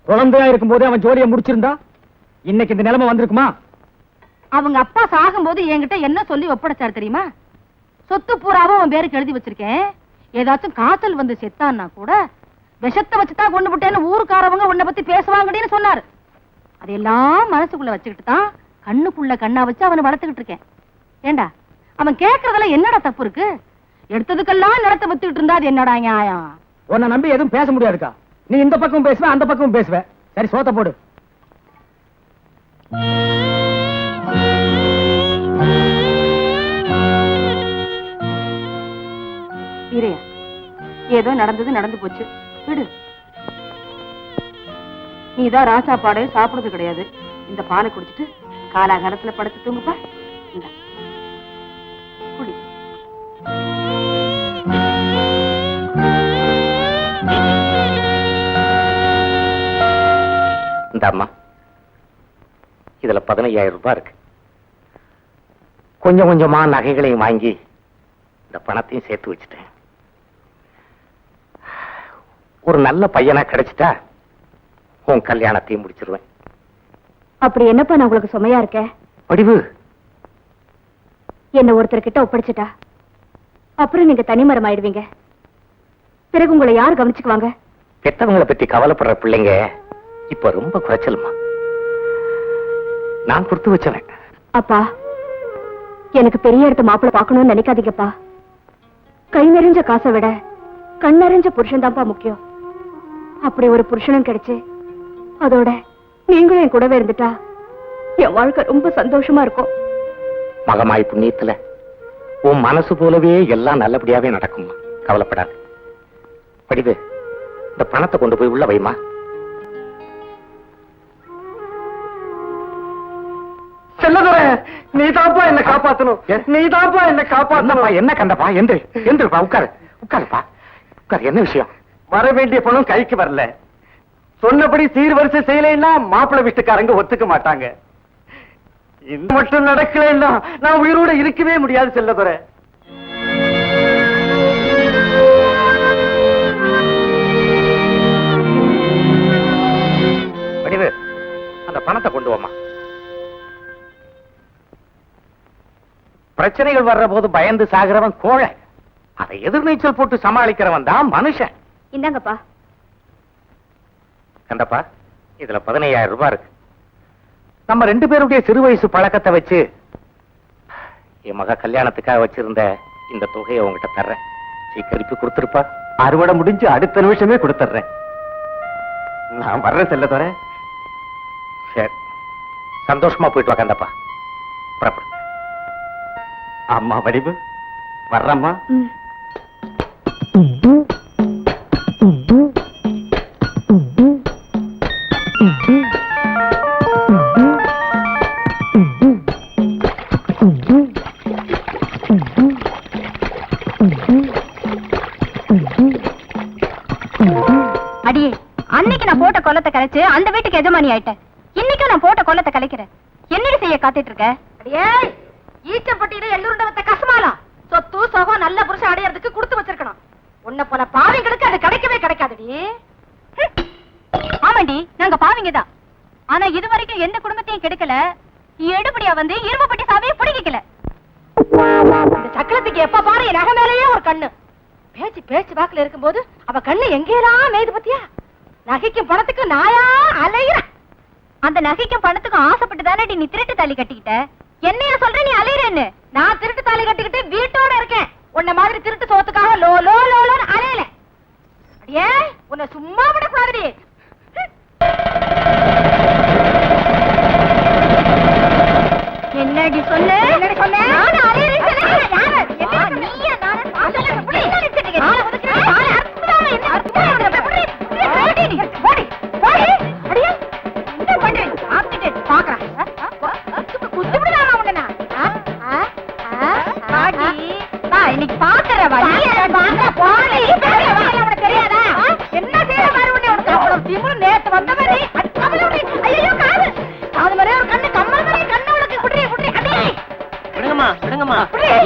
குழந்தையா இருக்கும் போதே அவன் ஜோலியை முடிச்சிருந்தா இன்னைக்கு இந்த நிலைமை வந்திருக்குமா? அவங்க அப்பா சாகும் போது என்கிட்ட என்ன சொல்லி ஒப்படைச்சாரு தெரியுமா? சொத்து பூராவும் அவன் பேருக்கு எழுதி வச்சிருக்கேன், ஏதாச்சும் காய்ச்சல் வந்து செத்தான்னா கூட விஷத்தை வச்சுதான் கொண்டு விட்டேன்னு ஊருக்காரவங்க உன்னை பத்தி பேசுவாங்கன்னு சொன்னாரு. அதெல்லாம் மனசுக்குள்ள வச்சுக்கிட்டு தான் கண்ணுக்குள்ள கண்ணா வச்சு அவனை வளர்த்துக்கிட்டு இருக்கேன். ஏண்டா அவன் கேட்கறதுல என்னடா தப்பு இருக்கு? எடுத்ததுக்கெல்லாம் நிலத்தை வித்துக்கிட்டு இருந்தா அது என்னடா நியாயம்? உன்னை நம்பி எதுவும் பேச முடியாதுக்கா. நீ இந்த பக்கம் பேசுவ, அந்த பக்கம் பேசுவ. சரி, சோத்த போடு. வீரையா, ஏதோ நடந்தது நடந்து போச்சு, விடு. நீதான் ராசா பாடை சாப்பிடுறது கிடையாது. இந்த பாலை குடிச்சிட்டு காலாகாலத்துல படுத்து தூங்குப்பா. இந்த குடி. இந்த அம்மா, இதுல 15,000 ரூபாய் இருக்கு. கொஞ்சம் கொஞ்சமா நகைகளையும் வாங்கி இந்த பணத்தையும் சேர்த்து வச்சுட்டேன். ஒரு நல்ல பையனா கிடைச்சிட்டா உன் கல்யாணத்தையும் முடிச்சிருவேன். அப்படி என்னப்பா நான் உங்களுக்கு சுமையா இருக்கேன்? படிவு, என்ன ஒருத்தர்கிட்ட ஒப்படைச்சிட்டா அப்புறம் நீங்க தனிமரம் ஆயிடுவீங்க. பிறகு உங்களை யார் கவனிச்சுக்குவாங்க? பெத்தவங்களை பத்தி கவலைப்படுற பிள்ளைங்க இப்ப ரொம்ப குறைச்சலுமா. நான் கொடுத்து வச்சவன். அப்பா, எனக்கு பெரிய இடத்த மாப்பிள்ள பார்க்கணும்னு நினைக்காதீங்கப்பா. கை நிறைஞ்ச காசை விட கண் நிறைஞ்ச புருஷன் தான்ப்பா முக்கியம். அப்படி ஒரு புருஷனும் கிடைச்சு அதோட நீங்களும் என் கூடவே இருந்துட்டா என் வாழ்க்கை ரொம்ப சந்தோஷமா இருக்கும். மகமாய் புண்ணியத்துல உன் மனசு போலவே எல்லாம் நல்லபடியாவே நடக்குமா, கவலைப்படாது. படிவு, இந்த பணத்தை கொண்டு போய் உள்ள வைமா. செல்லதுரை, நீதாப்பா என்ன காப்பாத்தணும். நீதாப்பா என்ன காப்பாத்தணும். என்ன கண்டப்பா? எந்திருப்பா, உட்காரு உட்காருப்பா, உட்காரு. என்ன விஷயம்? வர வேண்டிய பணம் கைக்கு வரல. சொன்னபடி சீர்வரிசை செய்யலைன்னா மாப்பிள்ளை வீட்டுக்காரங்க ஒத்துக்க மாட்டாங்க. இந்த மட்டும் நடக்கலைன்னா நான் உயிரோட இருக்கவே முடியாது செல்லதுரை. படிவு, அந்த பணத்தை கொண்டு வாமா. பிரச்சனைகள் வர்ற போது பயந்து சாகிறவன் கோழை, அதை எதிர்நீச்சல் போட்டு சமாளிக்கிறவன் தான் மனுஷன். இந்தாங்கப்பா. கண்டப்பா, இதுல 15,000 ரூபாய் இருக்கு. நம்ம 2 பேருடைய சிறு வயசு பழக்கத்தை வச்சு என் மக கல்யாணத்துக்காக வச்சிருந்த இந்த தொகையை உங்ககிட்ட தர்றேன். சீக்கிரப்பி கொடுத்துருப்பா. அறுவடை முடிஞ்சு அடுத்த நிமிஷமே கொடுத்துறேன். நான் வர்றேன் செல்லதுரை. சரி, சந்தோஷமா போயிட்டு வா கண்டப்பா. புறப்படு. அம்மா வடிவு, வர்றம்மா. அடியே, அன்னைக்கு நான் போட்ட கொல்லத்தை கலைச்சு அந்த வீட்டுக்கு எஜமானி ஆயிட்டேன். இன்னைக்கு நான் போட்ட கொல்லத்தை கலைக்கிறேன். என்னடி செய்ய காத்துட்டு இருக்க? அடியே, ஈச்சப்பட்டியில எள்ளுருண்டவத்த கசமாலம் சொத்து சொகம் நல்ல புருஷன் அடையறதுக்கு கொடுத்து வச்சிருக்கணும். உன்னை போல பாவிங்களுக்கு அது கிடைக்கவே கிடைக்காதுடி. ஆமாண்டி, நாங்க பாவிங்கதான். ஆனா இது வரைக்கும் எந்த குடும்பத்தையும் கெடுக்கல. எடுபடியா வந்து இரும்புப்பட்டி சாவியை பிடிக்கல. இந்த சக்கரத்துக்கு எப்ப பாரு என் நகை மேலேயே ஒரு கண்ணு. பேச்சு பேச்சு வாக்குல இருக்கும்போது அவ கண்ணு எங்கேயெல்லாம் மேய்து பத்தியா? நகைக்கும் பணத்துக்கும் நாயா அலையிற. அந்த நகைக்கும் பணத்துக்கும் ஆசைப்பட்டு தானே நீ திருட்டு தாலி கட்டிக்கிட்ட. என்னைய சொல்ற நீ அலையிறேன்னு? நான் திருட்டு தாலி கட்டிக்கிட்டு வீட்டோட இருக்கேன். உன்ன மாதிரி திருட்டு சோத்துக்காக லோ லோ லோன்னு அலையல. அடியே, உன்னை சும்மா விடக்கூடாதுடி. என்னடி சொன்ன? என்னடி சொன்ன? நான் அலையிறேன் சொன்னேன். யாரு? என்ன நீயா? நான் பாசல புடி நிச்சிட்டீங்க. நான் ஒதுக்குற பால அற்புதமா என்ன அற்புதமா புடி. ஓடி நீ ஓடி. ஓடி. அடியே, என்ன பண்றீங்க? ஆப்டிகேட் பாக்குறேன். குத்து விடுறானா உன்ன? பாடி பா, இன்னைக்கு பாக்குற வா. நீ பாக்க போடி. உனக்கு தெரியாதா? என்ன செய்ய பாரு உன்னை. உனக்கு அவ்வளவு திமிரு. நேத்து வந்தவரே அவ்வளவு. ஐயோ, காது காது மாதிரி ஒரு கண்ணு கம்மல் மாதிரி கண்ணு உனக்கு குடி குடி. அடி விடுங்கம்மா, விடுங்கம்மா.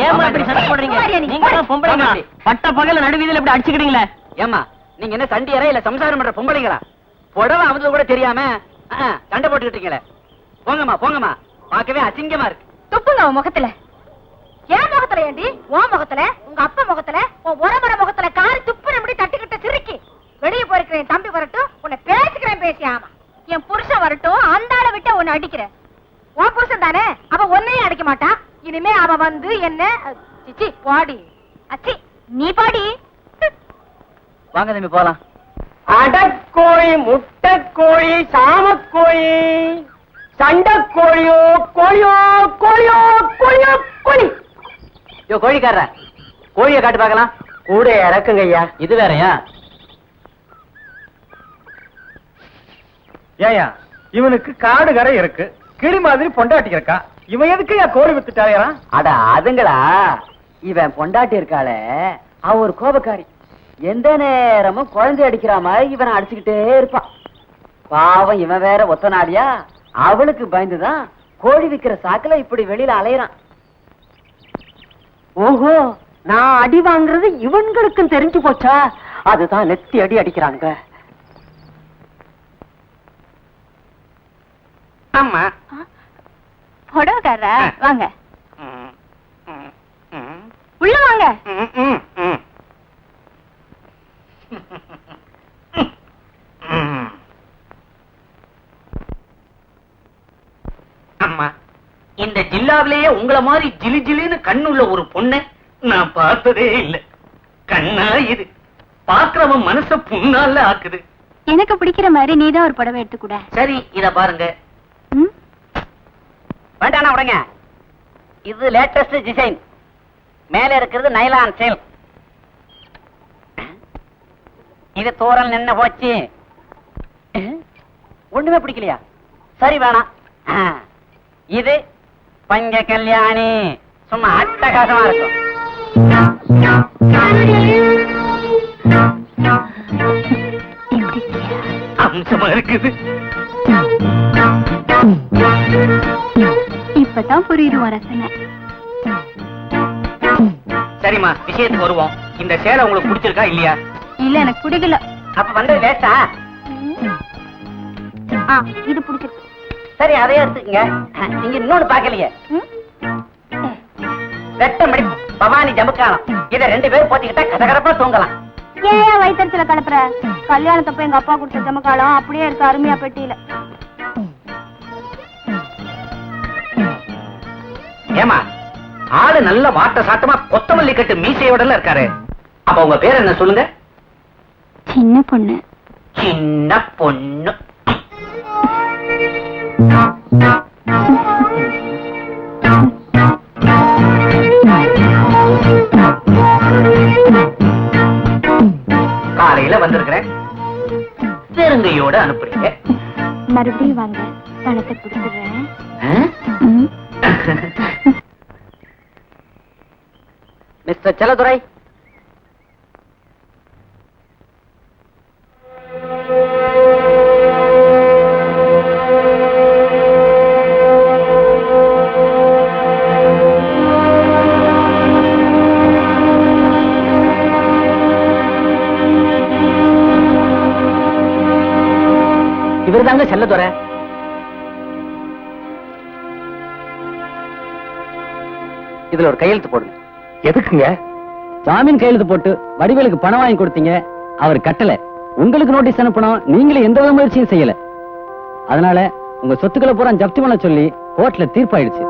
ஏம்மா இப்படி சண்டை போடுறீங்க? நீங்க தான் பொம்பளைங்க. பட்ட பகல நடுவீதியில இப்படி அடிச்சுக்கிட்டீங்களே. ஏமா, நீங்க என்ன சண்டியரா இல்ல சம்சாரம் பண்ற பொம்பளைங்களா? புடவை அமுது கூட தெரியாம சண்டை போட்டுக்கிட்டீங்களே. போங்கம்மா போங்கம்மா, பார்க்கவே அசிங்கமா இருக்கு. துப்புங்க உன் முகத்துல. என் முகத்துல ஏண்டி? உன் முகத்துல, உங்க அப்பா முகத்துல, உன் உறமுறை முகத்துல காரி துப்புன முடி தட்டுக்கிட்ட சிரிக்கி. வெளியே போயிருக்கிறேன், தம்பி வரட்டும், உன்னை பேசிக்கிறேன் பேசி. ஆமா, என் புருஷன் வரட்டும், அந்த ஆளை விட்டு உன்னை அடிக்கிறேன். உன் புருஷன் தானே, அவ ஒன்னையும் அடிக்க மாட்டா. இனிமே அவ வந்து என்ன சிச்சி பாடி அச்சி நீ பாடி. வாங்க தம்பி போலாம். அடக்கோழி, முட்டைக்கோழி, சாமக்கோழி, சண்டைக்கோழியோ கோழியோ கோழியோ கோழியோ கோழி. யோ கோழிக்காரர, கோழியை காட்டு பார்க்கலாம். கூட இறக்குங்க ஐயா. இது வேறயா? ஏயா, இவனுக்கு காடு கரை இருக்கு, கிளி மாதிரி பொண்டாட்டி இருக்கா. இவன் எதுக்கு கோழி வித்துட்டாயா? அட அதுங்களா, இவன் பொண்டாட்டி இருக்காளே, அவ ஒரு கோபக்காரி. எந்த நேரமும் குழந்தை அடிக்கிற மாதிரி இவனை அடிச்சுக்கிட்டே இருப்பான். பாவம் இவன் வேற ஒத்தனாடியா, அவளுக்கு பயந்துதான் கோழி விக்கிற சாக்குல இப்படி வெளியில அலையறான். ஓஹோ, நான் அடி வாங்குறது இவன்களுக்கும் தெரிஞ்சு போச்சா? அதுதான் நெத்தி அடி அடிக்கிறாங்க. ஆமா, புடவைக்காரர வாங்க, உள்ள வாங்க. அம்மா, இந்த ஜில்லாவிலேயே உங்கள மாதிரி ஜிலி ஜிலின்னு கண்ணுள்ள ஒரு பொண்ணை நான் பார்த்ததே இல்ல. கண்ணா இது பாக்குறவன் மனச புண்ணால ஆக்குது. எனக்கு பிடிக்கிற மாதிரி நீதான் ஒரு புடவை எடுத்துக்கூட. சரி, இத பாருங்க. வேண்டாண்ணா உடங்க, இது லேட்டஸ்ட் டிசைன். மேல இருக்கிறது நைலான் சேல். இது தூரல் நின்னு போச்சு. ஒண்ணுமே பிடிக்கலையா? சரி வேணாம். இது பஞ்ச கல்யாணி, சும்மா அட்டகாசமா இருக்கும். அம்சமா இருக்குது. இப்பதான் புரியுது ரசனை. சரிம்மா, விஷயத்துக்கு வருவோம். இந்த சேலை உங்களுக்கு பிடிச்சிருக்கா இல்லையா? இல்ல, எனக்கு பிடிக்கல. அப்ப வந்து லேட்டா. இது பிடிச்சிருக்கு. சரி, அதே எடுத்துக்கங்க. நீங்க இன்னொன்னு பாக்கலையே, வெட்டமடி பவானி ஜமுக்காலம். இத 2 பேரும் போத்திக்கிட்டா கதகரப்பா தூங்கலாம். ஏன் வயிற்றுல கலப்புற? கல்யாணத்தப்ப எங்க அப்பா கொடுத்த ஜமக்காலம் அப்படியே இருக்கு, அருமையா பெட்டியில. ஏமா, ஆளு நல்ல வாட்ட சாட்டமா கொத்தமல்லி கட்டு மீசையோட இருக்காரு. அப்ப உங்க பேர் என்ன சொல்லுங்க? சின்ன பொண்ணு. சின்ன பொண்ணு. காலையில வந்திருக்கிறேன், பெருங்கையோட அனுப்புறீங்க. மறுபடியும் வாங்க, பணத்தை கொடுத்துடுறேன். மிஸ்டர் செல்லதுரை, இவர் தாங்க செல்லதுரை. இதுல ஒரு கையெழுத்து போடுங்க. எதுக்குங்க? ஜாமீன் கையெழுத்து போட்டு வடிவேலுக்கு பணம் வாங்கி கொடுத்தீங்க, அவர் கட்டல. உங்களுக்கு நோட்டீஸ் அனுப்பணும், நீங்களே எந்த வித முயற்சியும் செய்யல. அதனால உங்க சொத்துக்களை பூரா ஜப்தி பண்ண சொல்லி கோர்ட்ல தீர்ப்பாயிடுச்சு.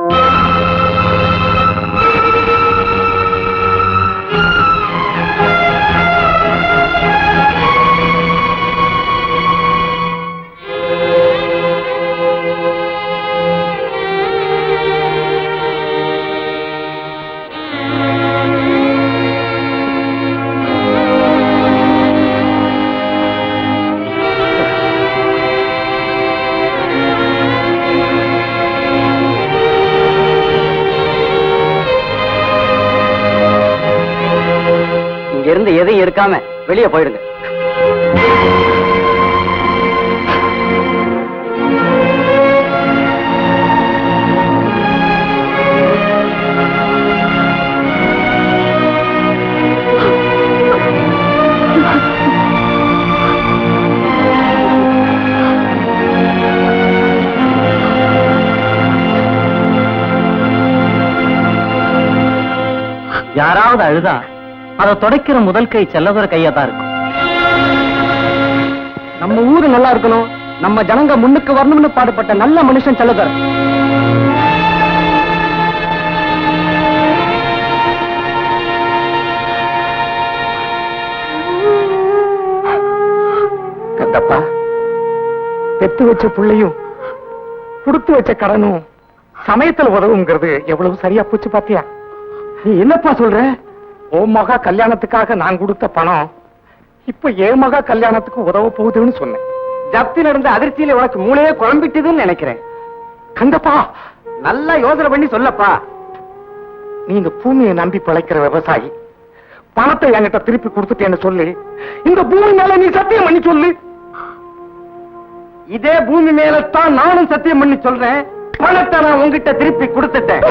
இருந்து எதையும் இருக்காம வெளியே போயிடுங்க. யாராவது அழுதா அதை துடைக்கிற முதல் கை செல்லதுற கையா தான் இருக்கும். நம்ம ஊரு நல்லா இருக்கணும், நம்ம ஜனங்க முன்னுக்கு வரணும்னு பாடுபட்ட நல்ல மனுஷன் செல்லதுரை. கந்தப்பா, பெத்து வச்ச புள்ளையும் கொடுத்து வச்ச கடனும் சமயத்துல உதவுங்கிறது எவ்வளவு சரியா போச்சு பாத்தியா? நீ என்னப்பா சொல்ற? ஓ மகா கல்யாணத்துக்காக நான் கொடுத்த பணம் இப்ப என் மகா கல்யாணத்துக்கு உதவ போகுதுன்னு சொன்னேன். ஜப்தி நடந்த அதிர்ச்சியில உனக்கு மூளையே குழம்பிட்டுதுன்னு நினைக்கிறேன். கந்தப்பா, நல்லா யோசனை பண்ணி சொல்லப்பா. நீ இந்த பூமியை நம்பி பிழைக்கிற விவசாயி, பணத்தை என்கிட்ட திருப்பி கொடுத்துட்டேன்னு சொல்லி இந்த பூமி மேல நீ சத்தியம் பண்ணி சொல்லு. இதே பூமி மேலத்தான் நானும் சத்தியம் பண்ணி சொல்றேன், பணத்தை நான் உங்ககிட்ட திருப்பி கொடுத்துட்டேன்.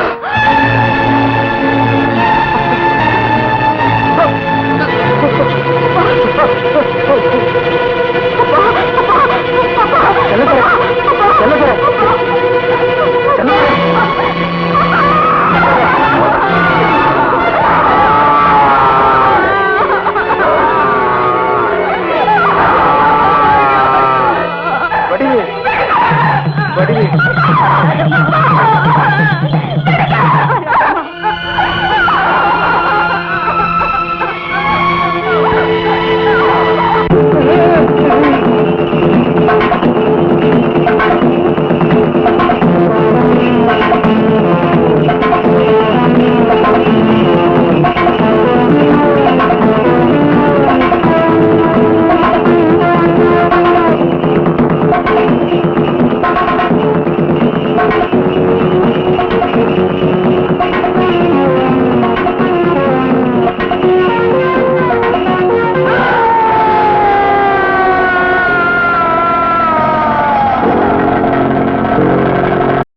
வடிவே